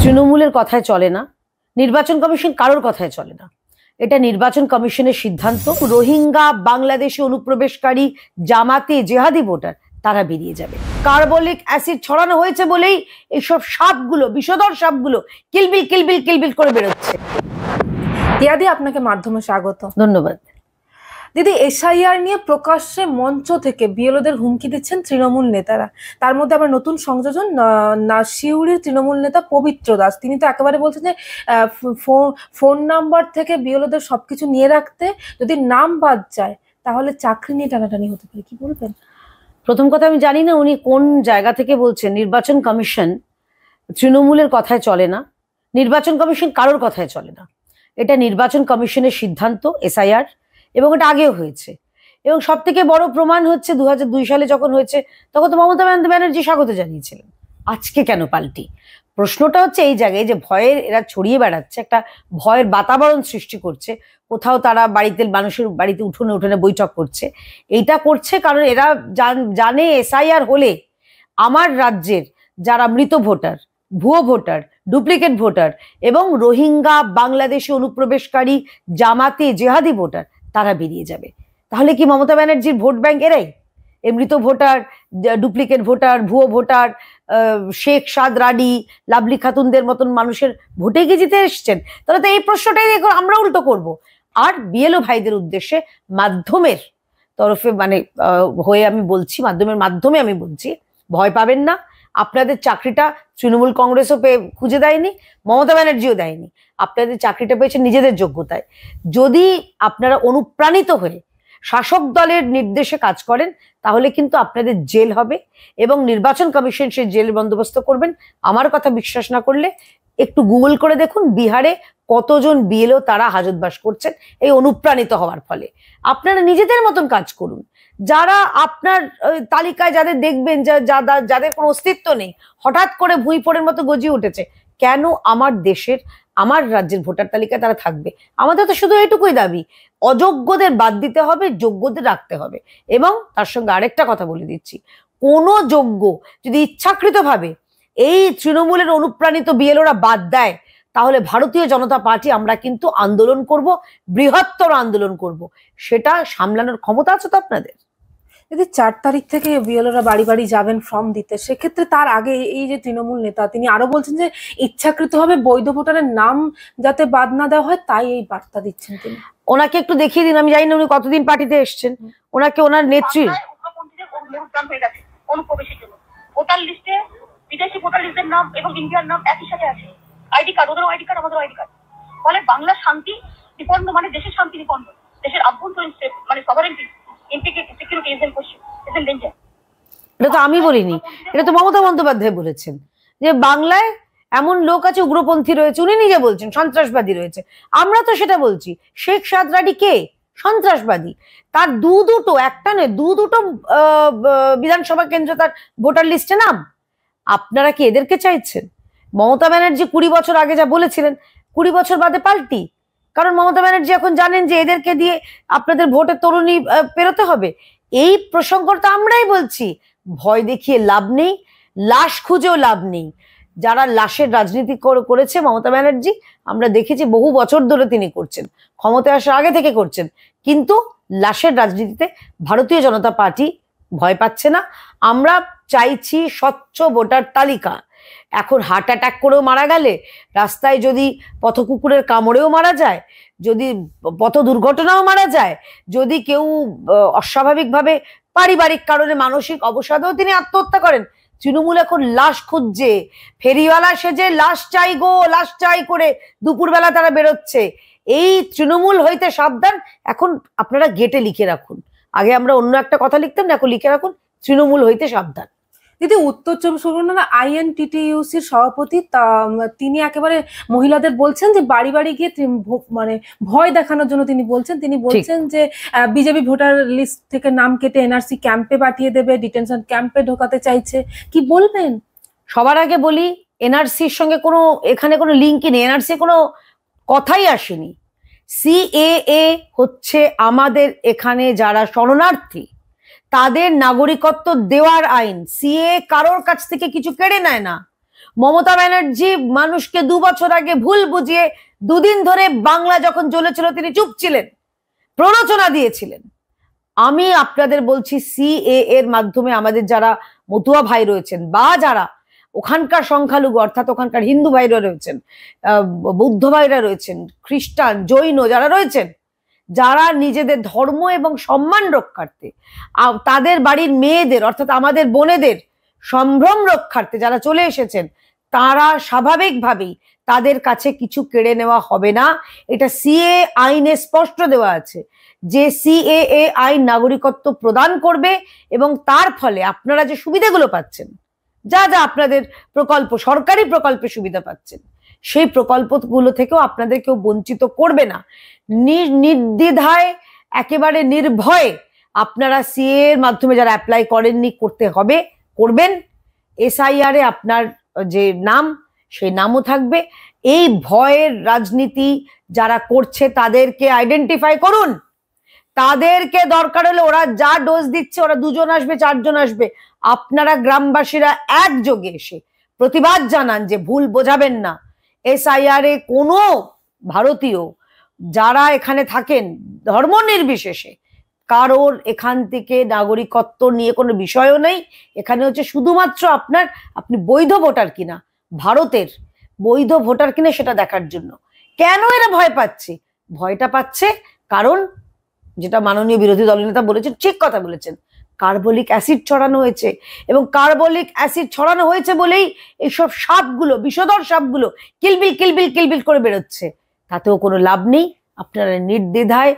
তৃণমূলের কথায় চলে না, নির্বাচন কমিশন কারোর কথায় চলে না। এটা নির্বাচন কমিশনের সিদ্ধান্ত। রোহিঙ্গা, বাংলাদেশি অনুপ্রবেশকারী, জামাতি, জেহাদি ভোটার তারা বেরিয়ে যাবে। কার্বলিক অ্যাসিড ছড়ানো হয়েছে বলেই এইসব সাপগুলো, বিষধর সাপগুলো কিলবিল কিলবিল কিলবিল করে বেরোচ্ছে। দিয়াদি, আপনাকে মাধ্যমে স্বাগত। ধন্যবাদ। দিদি, এসআইআর নিয়ে প্রকাশ্যে মঞ্চ থেকে বিএলওদের হুমকি দিচ্ছেন তৃণমূল নেতারা। তার মধ্যে আবার নতুন সংযোজন, সিউড়ির তৃণমূল নেতা পবিত্র দাস, তিনি তো একেবারে বলছেন যে ফোন নাম্বার থেকে বিএলওদের সবকিছু নিয়ে রাখতে, যদি নাম বাদ যায় তাহলে চাকরি নিয়ে টানাটানি হতে পারে। কি বলবেন? প্রথম কথা, আমি জানি না উনি কোন জায়গা থেকে বলছেন। নির্বাচন কমিশন তৃণমূলের কথায় চলে না, নির্বাচন কমিশন কারোর কথায় চলে না। এটা নির্বাচন কমিশনের সিদ্ধান্ত, এসআইআর, এবং এটা আগেও হয়েছে। এবং সব থেকে বড় প্রমাণ হচ্ছে 2002 সালে যখন হয়েছে, তখন তো মমতা ব্যানার্জি স্বাগত জানিয়েছিলেন। আজকে কেন পাল্টি? প্রশ্নটা হচ্ছে এই জায়গায় যে ভয়ের এরা ছড়িয়ে বেড়াচ্ছে, একটা ভয়ের বাতাবরণ সৃষ্টি করছে। কোথাও তারা মানুষের বাড়িতে উঠোনে উঠোনে বৈঠক করছে। এইটা করছে কারণ এরা জানে এসআইআর হলে আমার রাজ্যের যারা মৃত ভোটার, ভুয়ো ভোটার, ডুপ্লিকেট ভোটার এবং রোহিঙ্গা, বাংলাদেশি অনুপ্রবেশকারী, জামাতি, জেহাদি ভোটার তারা বেরিয়ে যাবে। তাহলে কি মমতা ব্যানার্জির ভোট ব্যাংক এরাই? এই মৃত ভোটার, ডুপ্লিকেট ভোটার, ভুয়ো ভোটার, শেখ সাদ রাডি, লাভলি খাতুনদের মতন মানুষের ভোটে গিয়ে জিতে এসছেন? তাহলে তো এই প্রশ্নটাই আমরা উল্টো করব। আর বিএলও ভাইদের উদ্দেশ্যে মাধ্যমের তরফে হয়ে আমি বলছি, মাধ্যমের মাধ্যমে আমি বলছি, ভয় পাবেন না। আপনাদের চাকরিটা তৃণমূল কংগ্রেসও খুঁজে দেয়নি, মমতা ব্যানার্জিও দেয়নি। আপনাদের চাকরিটা পেয়েছেন নিজেদের যোগ্যতায়। যদি আপনারা অনুপ্রাণিত হয়ে শাসক দলের নির্দেশে কাজ করেন তাহলে কিন্তু আপনাদের জেল হবে এবং নির্বাচন কমিশন সেই জেলের বন্দোবস্ত করবেন। আমার কথা বিশ্বাস না করলে একটু গুগল করে দেখুন বিহারে কতজন বিএলও তারা হাজতবাস করছেন এই অনুপ্রাণিত হওয়ার ফলে। আপনারা নিজেদের মতন কাজ করুন। যারা আপনার তালিকায় যাদের দেখবেন যাদের কোনো অস্তিত্ব নেই, হঠাৎ করে ভুঁইফোড়ের মতো গজিয়ে উঠেছে, কেন আমার দেশের, আমার রাজ্যের ভোটার তালিকায় তারা থাকবে? আমাদের তো শুধু এইটুকুই দাবি, অযোগ্যদের বাদ দিতে হবে, যোগ্যদের রাখতে হবে। এবং তার সঙ্গে আরেকটা কথা বলে দিচ্ছি, কোনো যোগ্য যদি ইচ্ছাকৃতভাবে এই তৃণমূলের অনুপ্রাণিত বিএলওরা বাদ দেয় তাহলে ভারতীয় জনতা পার্টি আমরা কিন্তু আন্দোলন করব, বৃহত্তর আন্দোলন করব। সেটা সামলানোর ক্ষমতা আছে তো আপনাদের? যদি 4 তারিখ থেকে বিএলওরা বাড়ি বাড়ি যাবেন ফর্ম দিতে, সেক্ষেত্রে তার আগে এই যে তৃণমূল নেতা, তিনি আরো বলছেন যে ইচ্ছাকৃতভাবে বৈধ ভোটারের নাম যাতে বাদ না দেওয়া হয়, তাই এই বার্তা দিচ্ছেন তিনি। ওনাকে একটু দেখিয়ে দিন, আমি জানি না উনি কতদিন পার্টিতে এসছেন। ওনাকে, ওনার নেত্রী অনুপ্রবেশের জন্য ভোটার লিস্টে বিদেশি ভোটার লিস্টের নাম এবং ইন্ডিয়ার নাম একই সাথে আছে। আইডি কার্ড, ওদেরও আইডি কার্ড, আমাদেরও আইডি কার্ড। ফলে বাংলার শান্তি বিপন্ন, মানে দেশের শান্তি বিপন্ন, দেশের আভ্যন্তরীণ sovereignty, integrity, security is in question, is in danger. এটা তো আমি বলিনি, এটা তো মমতা বন্দ্যোপাধ্যায় বলেছেন যে বাংলায় এমন লোক আছে, উগ্রপন্থী রয়েছে। উনি নিজে বলছেন সন্ত্রাসবাদী রয়েছে। আমরা তো সেটা বলছি। শেখ সাদ রাডি কে? সন্ত্রাসবাদী। তার দুটো, একটা নয়, দুটো বিধানসভা কেন্দ্র তার ভোটার লিস্টে নাম। আপনারা কি এদেরকে চাইছেন? মমতা ব্যানার্জি 20 বছর আগে যা বলেছিলেন, 20 বছর বাদে পাল্টি। কারণ মমতা ব্যানার্জি এখন জানেন যে এদেরকে দিয়ে আপনাদের ভোটের তরুণী পেরোতে হবে। এই প্রসঙ্গটা আমরাই বলছি, ভয় দেখিয়ে লাভ নেই, লাশ খুঁজেও লাভ নেই। যারা লাশের রাজনীতি করেছে মমতা ব্যানার্জি, আমরা দেখেছি বহু বছর ধরে তিনি করছেন, ক্ষমতায় আসার আগে থেকে করছেন, কিন্তু লাশের রাজনীতিতে ভারতীয় জনতা পার্টি ভয় পাচ্ছে না। আমরা চাইছি স্বচ্ছ ভোটার তালিকা। এখন হার্ট অ্যাটাক করেও মারা গেলে, রাস্তায় যদি পথকুকুরের কামড়েও মারা যায়, যদি পথ দুর্ঘটনাও মারা যায়, যদি কেউ অস্বাভাবিকভাবে পারিবারিক কারণে মানসিক অবসাদেও তিনি আত্মহত্যা করেন, তৃণমূল এখন লাশ খুঁজছে। ফেরিওয়ালা সেজে লাশ চাই গো, লাশ চাই করে দুপুরবেলা তারা বেরোচ্ছে। এই তৃণমূল হইতে সাবধান। এখন আপনারা গেটে লিখে রাখুন। আগে আমরা অন্য একটা কথা লিখতাম, এখন লিখে রাখুন, তৃণমূল হইতে সাবধান। দিদি, উত্তর চব্বিশ পরগনা আইএনটিটিইউসির সভাপতি, তিনি একেবারে মহিলাদের বলছেন যে বাড়ি বাড়ি গিয়ে মানে ভয় দেখানোর জন্য তিনি বলছেন যে বিজেপি ভোটার লিস্ট থেকে নাম কেটে এনআরসি ক্যাম্পে পাঠিয়ে দেবে, ডিটেনশন ক্যাম্পে ঢোকাতে চাইছে। কি বলবেন? সবার আগে বলি, এনআরসির সঙ্গে এখানে কোনো লিঙ্কই নেই, এনআরসি কোনো কথাই আসেনি। সিএএ হচ্ছে আমাদের এখানে যারা শরণার্থী তাদের নাগরিকত্ব দেওয়ার আইন। সিএ কারোর কাছ থেকে কিছু কেড়ে নেয় না। মমতা ব্যানার্জি মানুষকে 2 বছর আগে ভুল বুঝিয়ে 2 দিন ধরে বাংলা যখন জ্বলেছিল তিনি চুপ ছিলেন, প্ররোচনা দিয়েছিলেন। আমি আপনাদের বলছি সিএ এর মাধ্যমে আমাদের যারা মতুয়া ভাই রয়েছেন বা যারা ওখানকার সংখ্যালঘু অর্থাৎ ওখানকার হিন্দু ভাইরা রয়েছেন, বৌদ্ধ ভাইরা রয়েছেন, খ্রিস্টান, জৈন যারা রয়েছেন, যারা নিজেদের ধর্ম এবং সম্মান রক্ষার্থে, তাদের বাড়ির মেয়েদের অর্থাৎ আমাদের বোনেদের সম্ভ্রম রক্ষার্থে যারা চলে এসেছেন, তারা স্বাভাবিকভাবেই তাদের কাছে কিছু কেড়ে নেওয়া হবে না। এটা সিএ আইনে স্পষ্ট দেওয়া আছে যে সিএএ আইন নাগরিকত্ব প্রদান করবে এবং তার ফলে আপনারা যে সুবিধাগুলো পাচ্ছেন, যা যা আপনাদের প্রকল্প, সরকারি প্রকল্পে সুবিধা পাচ্ছেন, সেই প্রকল্পগুলো থেকেও আপনাদের কেউ বঞ্চিত করবে না। নির্দ্বিধায় একেবারে নির্ভয়ে আপনারা সিএ এর মাধ্যমে যারা অ্যাপ্লাই করেননি করতে হবে, করবেন। এসআইআর এ আপনার যে নাম সেই নামও থাকবে। এই ভয়ের রাজনীতি যারা করছে তাদেরকে আইডেন্টিফাই করুন, তাদেরকে দরকার হলে ওরা যা ডোজ দিচ্ছে ওরা 2 জন আসবে, 4 জন আসবে, আপনারা গ্রামবাসীরা একযোগে এসে প্রতিবাদ জানান যে ভুল বোঝাবেন না। এসআইআর এ কোনো ভারতীয় যারা এখানে থাকেন ধর্ম নির্বিশেষে কারোর এখান থেকে নাগরিকত্ব নিয়ে কোনো বিষয়ও নেই। এখানে হচ্ছে শুধুমাত্র আপনি বৈধ ভোটার কিনা, ভারতের বৈধ ভোটার কিনা সেটা দেখার জন্য। কেন এরা ভয় পাচ্ছে? ভয়টা পাচ্ছে কারণ যেটা মাননীয় বিরোধী দলনেতা বলেছেন, ঠিক কথা বলেছেন, কার্বলিক অ্যাসিড ছড়ানো হয়েছে এবং কার্বলিক অ্যাসিড ছড়ানো হয়েছে বলেই এইসব সাপগুলো, বিষধর সাপগুলো কিলবিল কিলবিল কিলবিল করে বেরোচ্ছে। তাতেও কোনো লাভ নেই। আপনারা নির্দ্বিধায়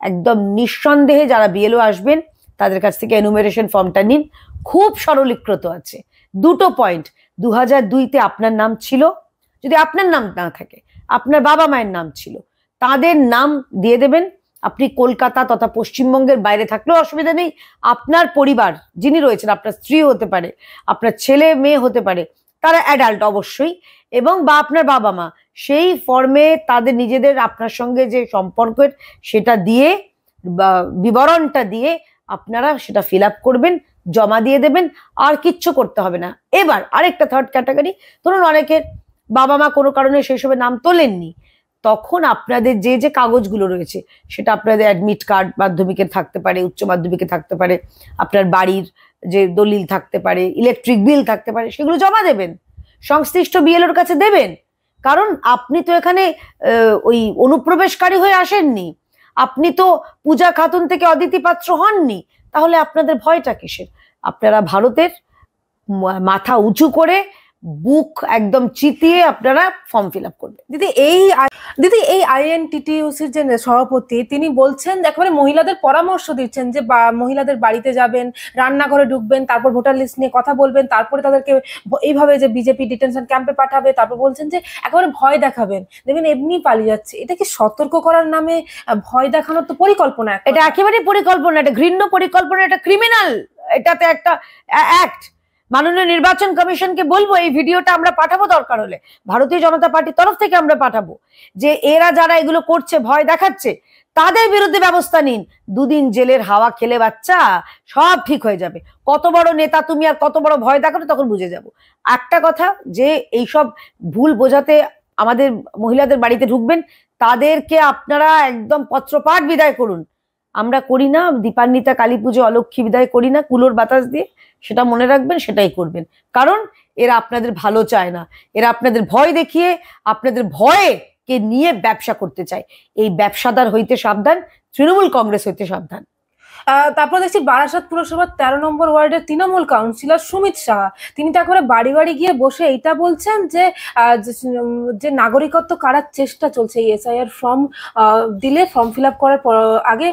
একদম নিঃসন্দেহে যারা বিএলও আসবেন তাদের কাছ থেকে এনুমেরেশন ফর্মটা নিন। খুব সরলীকৃত আছে, 2টো পয়েন্ট। 2002-তে আপনার নাম ছিল, যদি আপনার নাম না থাকে আপনার বাবা মায়ের নাম ছিল, তাদের নাম দিয়ে দেবেন। আপনি কলকাতা তথা পশ্চিমবঙ্গের বাইরে থাকলেও অসুবিধা নেই। আপনার পরিবার যিনি রয়েছেন, আপনার স্ত্রী হতে পারে, আপনার ছেলে মেয়ে হতে পারে, তারা অ্যাডাল্ট অবশ্যই, এবং বা আপনার বাবা মা, সেই ফর্মে তাদের নিজেদের আপনার সঙ্গে যে সম্পর্কের সেটা দিয়ে বা বিবরণটা দিয়ে আপনারা সেটা ফিল আপ করবেন, জমা দিয়ে দেবেন, আর কিচ্ছু করতে হবে না। এবার আরেকটা থার্ড ক্যাটাগরি, ধরুন অনেকের বাবা মা কোনো কারণে সেই সবে নাম তোলেননি, তখন আপনাদের যে যে কাগজগুলো রয়েছে সেটা আপনাদের অ্যাডমিট কার্ড মাধ্যমিকের থাকতে পারে, উচ্চ মাধ্যমিকে থাকতে পারে, আপনার বাড়ির যে দলিল থাকতে পারে, ইলেকট্রিক বিল থাকতে পারে, সেগুলো জমা দেবেন, সংশ্লিষ্ট বিএলওর কাছে দেবেন। কারণ আপনি তো এখানে ওই অনুপ্রবেশকারী হয়ে আসেননি, আপনি তো পূজা খাতুন থেকে অদিতি পাত্র হননি, তাহলে আপনাদের ভয়টা কিসের? আপনারা ভারতের মাথা উঁচু করে বুক একদম চিতিয়ে আপনারা ফর্ম ফিল আপ করবেন। দিদি এই আইএনটিটিইউসির যে সভাপতি তিনি বলছেন একেবারে মহিলাদের পরামর্শ দিচ্ছেন যে মহিলাদের বাড়িতে যাবেন, রান্নাঘরে ঢুকবেন, তারপর ভোটার লিস্ট নিয়ে কথা বলবেন, তারপরে তাদেরকে এইভাবে যে বিজেপি ডিটেনশন ক্যাম্পে পাঠাবে, তারপর বলছেন যে একেবারে ভয় দেখাবেন, দেখবেন এমনি পালিয়ে যাচ্ছে। এটা কি সতর্ক করার নামে ভয় দেখানোর তো পরিকল্পনা? এটা একেবারে পরিকল্পনা, এটা ঘৃণ্য পরিকল্পনা, এটা ক্রিমিনাল, এটাতে একটা অ্যাক্ট। মাননীয় নির্বাচন কমিশনকে বলবো এই ভিডিওটা আমরা পাঠাবো, দরকার হলে ভারতীয় জনতা পার্টির তরফ থেকে আমরা পাঠাবো, যে এরা যারা এগুলো করছে, ভয় দেখাচ্ছে, তাদের বিরুদ্ধে ব্যবস্থা নিন। 2 দিন জেলের হাওয়া খেলে বাচ্চা সব ঠিক হয়ে যাবে। কত বড় নেতা তুমি আর কত বড় ভয় দেখানো তখন বুঝে যাব। একটা কথা, যে এইসব ভুল বোঝাতে আমাদের মহিলাদের বাড়িতে ঢুকবেন, তাদেরকে আপনারা একদম পত্রপাঠ বিদায় করুন। আমরা করি না দীপান্বিতা কালী পুজো, অলক্ষ্মী বিদায় করি না কুলোর বাতাস দিয়ে, সেটা মনে রাখবেন, সেটাই করবেন। কারণ এরা আপনাদের ভালো চায় না, এরা আপনাদের ভয় দেখিয়ে আপনাদের ভয়ে কে নিয়ে ব্যবসা করতে চায়। এই ব্যবসাদার হইতে সাবধান, তৃণমূল কংগ্রেস হইতে সাবধান। তারপর দেখছি বারাসাত পুরসভার 13 নম্বর ওয়ার্ডের তৃণমূল কাউন্সিলর সুমিত সাহা, তিনি তো একেবারে বাড়ি বাড়ি গিয়ে বসে এইটা বলছেন যে নাগরিকত্ব কাড়ার চেষ্টা চলছে। এই এসআইআর ফর্ম দিলে ফর্ম ফিল আপ করার আগে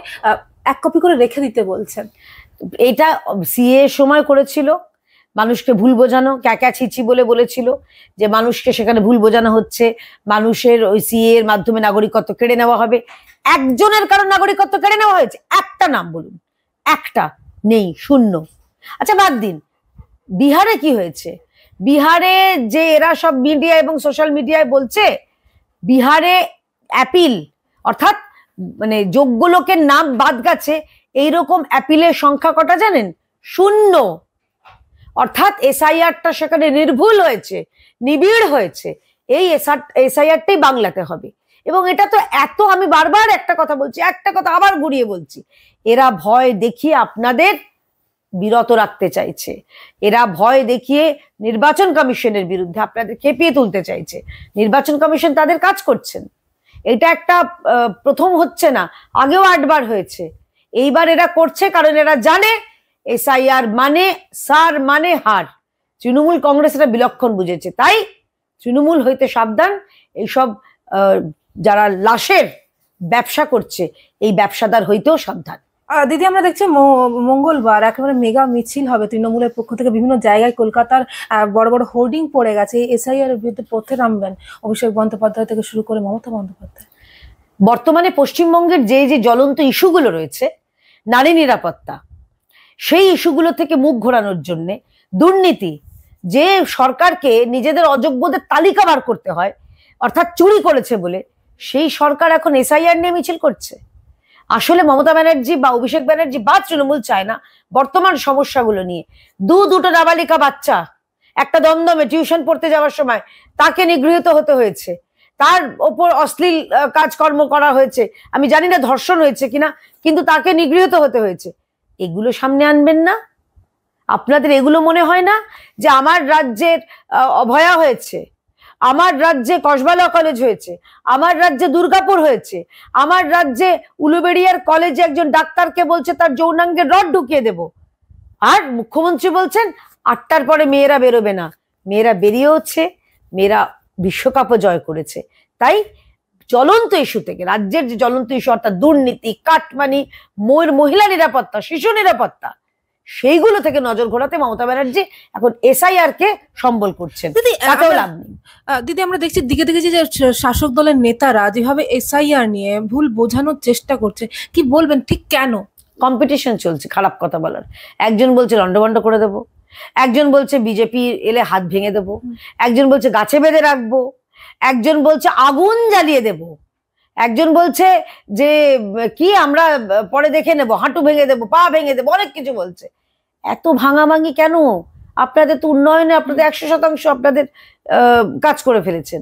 1 কপি করে রেখে দিতে বলছেন। এটা সিএ সময় করেছিল, মানুষকে ভুল বোঝানো, ক্যাকা ছিচি বলে বলেছিল যে মানুষকে সেখানে ভুল বোঝানো হচ্ছে, মানুষের ওই সিএ এর মাধ্যমে নাগরিকত্ব কেড়ে নেওয়া হবে। একজনের কারণ নাগরিকত্ব কেড়ে নেওয়া হয়েছে? একটা নাম বলুন, একটা নেই, শূন্য। আচ্ছা বাদ দিন, বিহারে কি হয়েছে? বিহারে যে এরা সব মিডিয়া এবং সোশ্যাল মিডিয়ায় বলছে, বিহারে অ্যাপিল অর্থাৎ মানে যোগ্য লোকের নাম বাদ গেছে, এইরকম অ্যাপিলের সংখ্যা কটা জানেন? 0। অর্থাৎ এসআইআরটা সেখানে নির্ভুল হয়েছে, নিবিড় হয়েছে এই এসআইআরটাই বাংলাতে হবে। এবং এটা তো এত, আমি বারবার একটা কথা বলছি, একটা কথা আবার ঘুরিয়ে বলছি, এরা ভয় দেখিয়ে আপনাদের বিরত রাখতে চাইছে, এরা ভয় দেখিয়ে নির্বাচন কমিশনের বিরুদ্ধে আপনাদের খেপিয়ে তুলতে চাইছে। নির্বাচন কমিশন তাদের কাজ করছেন, এটা একটা প্রথম হচ্ছে না, আগেও 8 বার হয়েছে, এইবার এরা করছে কারণ এরা জানে এসআইআর মানে সার মানে হার। তৃণমূল কংগ্রেস এটা বিলক্ষণ বুঝেছে, তাই তৃণমূল হইতে সাবধান, এইসব যারা লাশের ব্যবসা করছে এই ব্যবসাদার হইতেও সাবধান। দিদি, আমরা দেখছি মঙ্গলবার একেবারে মেগা মিছিল হবে তৃণমূলের পক্ষ থেকে, বিভিন্ন জায়গায় কলকাতার বড় বড় হোর্ডিং পড়ে গেছে। এসআইআর এর বিরুদ্ধে পথে নামবেন অভিষেক বন্দ্যোপাধ্যায় থেকে শুরু করে মমতা বন্দ্যোপাধ্যায়। বর্তমানে পশ্চিমবঙ্গের যে যে জ্বলন্ত ইস্যুগুলো রয়েছে, নারী নিরাপত্তা, সেই ইস্যুগুলো থেকে মুখ ঘোরানোর জন্যে, দুর্নীতি, যে সরকারকে নিজেদের অযোগ্যদের তালিকা বার করতে হয় অর্থাৎ চুরি করেছে বলে, সেই সরকার এখন এসআইআর নিয়ে মিছিল করছে। আসলে মমতা ব্যানার্জি বা অভিষেক ব্যানার্জি বা তৃণমূল চায় না বর্তমান সমস্যাগুলো নিয়ে। দুটো নাবালিকা বাচ্চা একটা দমদমে টিউশন পড়তে যাওয়ার সময় তাকে নিগৃহীত হতে হয়েছে, তার ওপর অশ্লীল কাজকর্ম করা হয়েছে, আমি জানি না ধর্ষণ হয়েছে কিনা, কিন্তু তাকে নিগৃহীত হতে হয়েছে। এগুলো সামনে আনবেন না? আপনাদের এগুলো মনে হয় না যে আমার রাজ্যের অভয়া হয়েছে, আমার রাজ্যে কসবালা কলেজ হয়েছে, আমার রাজ্যে দুর্গাপুর হয়েছে, আমার রাজ্যে উলুবেড়িয়ার কলেজে একজন ডাক্তারকে বলছে তার যৌনাঙ্গে রড ঢুকিয়ে দেব, আর মুখ্যমন্ত্রী বলছেন 8টার পরে মেয়েরা বেরোবে না। মেয়েরা বেরিয়েওছে, মেয়েরা বিশ্বকাপও জয় করেছে। তাই জ্বলন্ত ইস্যু থেকে, রাজ্যের যে জ্বলন্ত ইস্যু অর্থাৎ দুর্নীতি, কাটমানি, মহিলা নিরাপত্তা, শিশু নিরাপত্তা, সেইগুলো থেকে নজর ঘোরাতে মমতা ব্যানার্জি এখন এসআইআর কে সম্বল করছেন। তাতেও লাভ নেই। দিদি, আমরা দেখছি দিকে দিকে যে শাসক দলের নেতারা যেভাবে এসআইআর নিয়ে ভুল বোঝানোর চেষ্টা করছে, কি বলবেন, ঠিক কেন? কম্পিটিশন চলছে, খারাপ কথা বলার। একজন বলছে লন্ডভন্ড করে দেবো, একজন বলছে বিজেপি এলে হাত ভেঙে দেবো, একজন বলছে গাছে বেঁধে রাখবো, একজন বলছে আগুন জ্বালিয়ে দেব, একজন বলছে যে কি আমরা পরে দেখে নেব, হাঁটু ভেঙে দেবো, পা ভেঙে দেবো, অনেক কিছু বলছে। এত ভাঙাভাঙি কেন? আপনাদের তো উন্নয়নে আপনাদের 100% আপনাদের কাজ করে ফেলেছেন।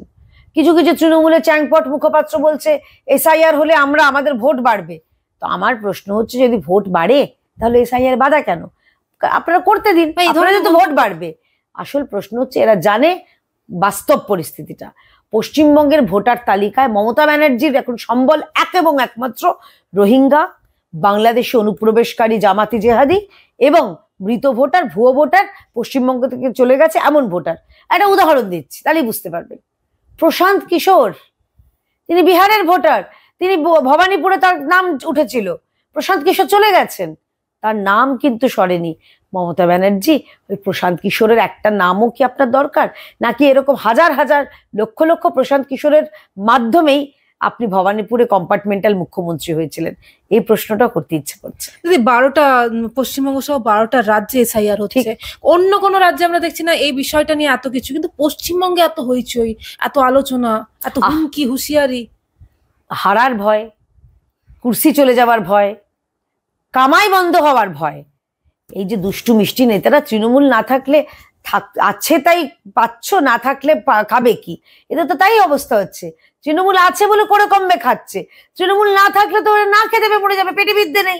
কিছু কিছু তৃণমূলের চ্যাংপট মুখপাত্র বলছে এসআইআর হলে আমাদের ভোট বাড়বে। তো আমার প্রশ্ন হচ্ছে, যদি ভোট বাড়ে তাহলে এসআইআর বাধা কেন? আপনারা করতে দিন, এই ধরনের তো ভোট বাড়বে। আসল প্রশ্ন হচ্ছে এরা জানে বাস্তব পরিস্থিতিটা। পশ্চিমবঙ্গের ভোটার তালিকায় মমতা ব্যানার্জির এখন সম্বল এক এবং একমাত্র রোহিঙ্গা, বাংলাদেশি অনুপ্রবেশকারী জামাতি জেহাদি এবং মৃত ভোটার, ভুয়ো ভোটার, পশ্চিমবঙ্গ থেকে চলে গেছে এমন ভোটার। একটা উদাহরণ দিচ্ছি, তাহলেই বুঝতে পারবেন। প্রশান্ত কিশোর, তিনি বিহারের ভোটার, তিনি ভবানীপুরে তার নাম উঠেছিল, প্রশান্ত কিশোর চলে গেছেন, তার নাম কিন্তু সরেনি। মমতা ব্যানার্জি, ওই প্রশান্ত কিশোরের একটা নামও কি আপনার দরকার? নাকি এরকম হাজার হাজার লক্ষ লক্ষ প্রশান্ত কিশোরের মাধ্যমেই আপনি ভবানীপুরে কম্পার্টমেন্টাল মুখ্যমন্ত্রী হয়েছিলেন? এই প্রশ্নটা করতে ইচ্ছে করছে। দিদি, 12টা পশ্চিমবঙ্গ সহ 12টা রাজ্যে এসআইআর হচ্ছে, অন্য কোনো রাজ্যে আমরা দেখছি না এই বিষয়টা নিয়ে এত কিছু, কিন্তু পশ্চিমবঙ্গে এত হইচই, এত আলোচনা, এত হুমকি হুঁশিয়ারি। হারার ভয়, কুর্সি চলে যাবার ভয়, কামাই বন্ধ হওয়ার ভয়। এই যে দুষ্টু মিষ্টি নেতারা, তৃণমূল না থাকলে আছে তাই পাচ্ছ, না থাকলে খাবে কি? এদের তো তাই অবস্থা হচ্ছে। তৃণমূল আছে বলে করে কমবে খাচ্ছে, তৃণমূল না থাকলে তো ওরা না খেতে মরে যাবে, পেটে বিদ্যে নেই।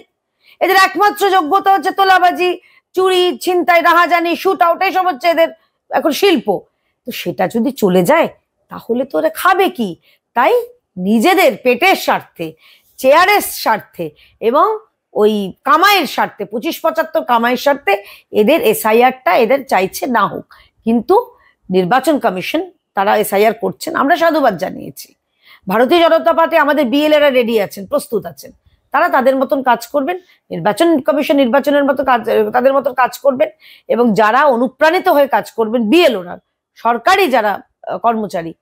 এদের একমাত্র যোগ্যতা হচ্ছে তোলাবাজি, চুরি, ছিনতাই, রাহাজানি, শুট আউট, এসব হচ্ছে এদের এখন শিল্প। তো সেটা যদি চলে যায় তাহলে তো ওরা খাবে কি? তাই নিজেদের পেটের স্বার্থে, চেয়ারের স্বার্থে এবং ওই কামাইয়ের স্বার্থে, 25-75 কামাইয়ের স্বার্থে এদের এসআইআরটা এদের চাইছে না হোক। কিন্তু নির্বাচন কমিশন তারা এসআইআর করছেন, আমরা সাধুবাদ জানিয়েছি। ভারতীয় জনতা পার্টি, আমাদের বিএলএরা রেডি আছেন, প্রস্তুত আছেন, তারা তাদের মতন কাজ করবেন। নির্বাচন কমিশন নির্বাচনের মতো কাজ, তাদের মতন কাজ করবেন। এবং যারা অনুপ্রাণিত হয়ে কাজ করবেন, বিএলওরা, সরকারি যারা কর্মচারী,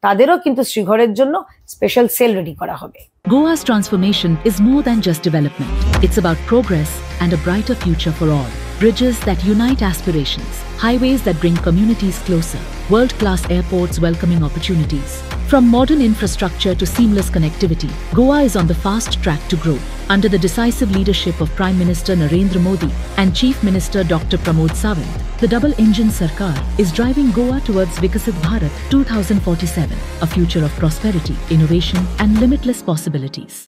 তাদেরও কিন্তু শ্রীঘরের জন্য স্পেশাল সেল রেডি করা হবে। Goa's transformation is more than just development. It's about progress and a brighter future for all. Bridges that unite aspirations, highways that bring communities closer, world-class airports welcoming opportunities. From modern infrastructure to seamless connectivity, Goa is on the fast track to grow. Under the decisive leadership of Prime Minister Narendra Modi and Chief Minister Dr. Pramod Sawant, The double-engine Sarkar is driving Goa towards Vikasit Bharat 2047, a future of prosperity, innovation and limitless possibilities.